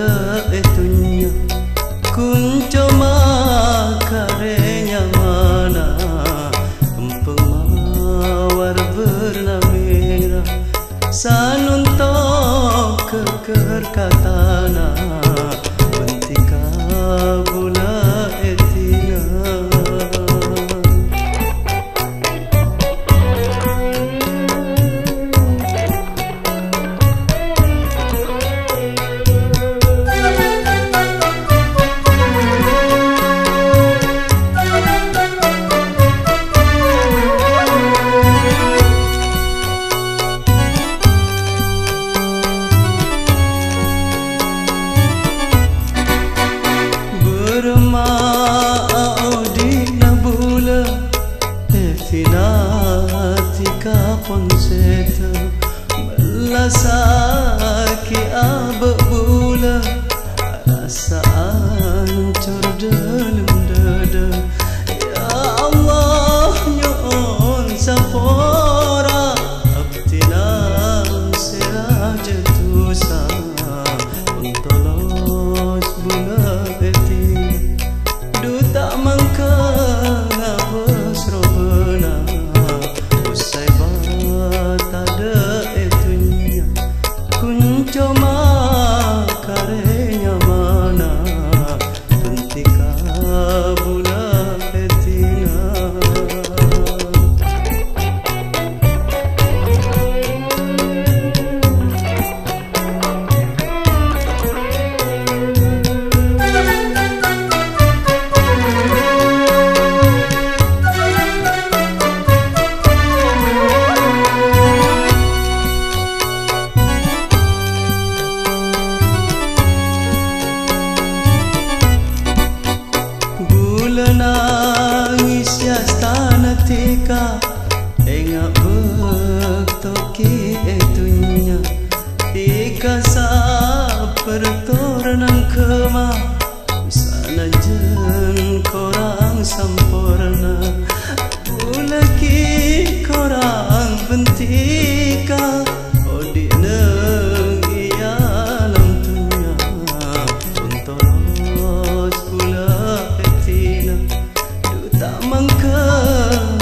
tada itunya kunco makarenya mana empemawar bernamira sanuntok keker katana bentika bula etina Finatika ponseta melasaki abek bula rasa ancur dalam dada. Ya Allah nyon sapora abtinang seraja tusa untolos bula eti duta mangka ngabes robena usai tada itunya kunco makarenya mana bentika bula etina nangis ya stana tika enga bektoki etunya tika sa pertoranan kema sana jen korang sampurna bulaki korang bentika odi neng iya lam tunya untolos pula etina duta mangka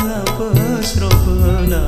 ngapes robena